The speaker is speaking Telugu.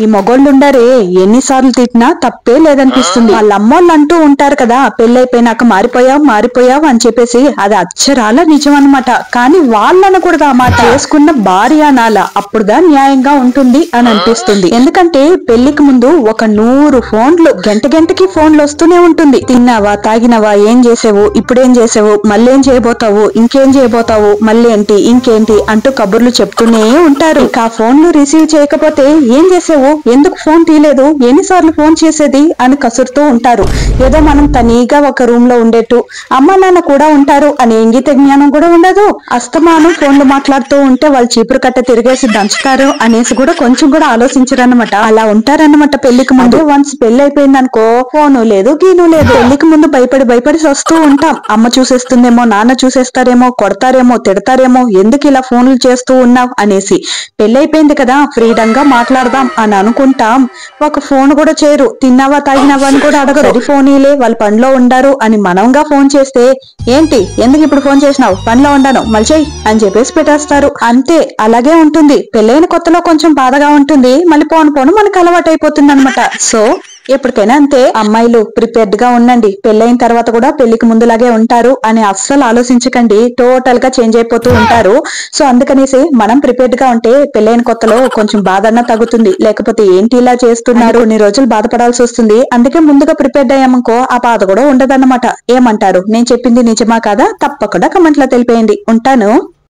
ఈ మొగోళ్ళుండరే ఎన్నిసార్లు తిట్టినా తప్పే లేదనిపిస్తుంది. వాళ్ళ అమ్మోళ్ళు అంటూ ఉంటారు కదా, పెళ్ళైపోయినాక మారిపోయావు అని చెప్పేసి, అది అక్షరాల నిజం అన్నమాట. కానీ వాళ్ళనకూడదు ఆ మాట, చేసుకున్న భార్య అనాల, అప్పుడుదా న్యాయంగా ఉంటుంది అని అనిపిస్తుంది. ఎందుకంటే పెళ్లికి ముందు ఒక 100 ఫోన్లు, గంటకి ఫోన్లు వస్తూనే ఉంటుంది. తిన్నావా, తాగినవా, ఏం చేసావు, ఇప్పుడేం చేసావు, మళ్ళీ ఏం చేయబోతావు, ఇంకేం చేయబోతావు, మళ్ళీ ఏంటి, ఇంకేంటి అంటూ కబుర్లు చెప్తూనే ఉంటారు. ఇక ఆ ఫోన్లు రిసీవ్ చేయకపోతే ఏం చేసావు, ఎందుకు ఫోన్ తీయలేదు, ఎన్నిసార్లు ఫోన్ చేసేది అని కసురుతూ ఉంటారు. ఏదో మనం తనీగా ఒక రూమ్ లో ఉండేట్టు, అమ్మ నాన్న కూడా ఉంటారు అనే ఇంగిత జ్ఞానం కూడా ఉండదు. అస్తమానం ఫోన్లు మాట్లాడుతూ ఉంటే వాళ్ళు చీపురు కట్ట తిరిగేసి దంచుతారు అనేసి కూడా కొంచెం కూడా ఆలోచించరన్నమాట. అలా ఉంటారన్నమాట పెళ్లికి ముందు. వన్స్ పెళ్లి అయిపోయిందనుకో, ఫోను లేదు, గీను లేదు. పెళ్లికి ముందు భయపడి వస్తూ ఉంటాం. అమ్మ చూసేస్తుందేమో, నాన్న చూసేస్తారేమో, కొడతారేమో, తిడతారేమో, ఎందుకు ఇలా ఫోన్లు చేస్తూ ఉన్నావు అనేసి. పెళ్లి అయిపోయింది కదా, ఫ్రీడమ్ గా మాట్లాడదాం అని అనుకుంటాం. ఒక ఫోన్ కూడా చేయరు. తిన్నావా, తాగినావా అని కూడా అడగరు. ఫోనీలే, వాళ్ళ పనిలో ఉండారు అని మనంగా ఫోన్ చేస్తే, ఏంటి ఎందుకు ఇప్పుడు ఫోన్ చేసినావు, పనిలో ఉండాను మళ్ళీ చెయ్యి అని చెప్పేసి పెట్టేస్తారు. అంతే, అలాగే ఉంటుంది. పెళ్ళైన కొత్తలో కొంచెం బాధగా ఉంటుంది, మళ్ళీ పోను మనకు అలవాటు అయిపోతుంది అనమాట. సో ఎప్పటికైనా అంతే, అమ్మాయిలు ప్రిపేర్డ్ గా ఉండండి. పెళ్ళైన తర్వాత కూడా పెళ్లికి ముందులాగే ఉంటారు అని అస్సలు ఆలోచించకండి. టోటల్ గా చేంజ్ అయిపోతూ ఉంటారు. సో అందుకనేసి మనం ప్రిపేర్డ్ గా ఉంటే పెళ్ళైన కొత్తలో కొంచెం బాధ అన్నా తగ్గుతుంది. లేకపోతే ఏంటి ఇలా చేస్తున్నారు, కొన్ని రోజులు బాధపడాల్సి వస్తుంది. అందుకే ముందుగా ప్రిపేర్డ్ అయ్యామనుకో ఆ బాధ కూడా ఉండదన్నమాట. ఏమంటారు, నేను చెప్పింది నిజమా కాదా? తప్పకుండా కమెంట్ లో తెలిపేయండి. ఉంటాను.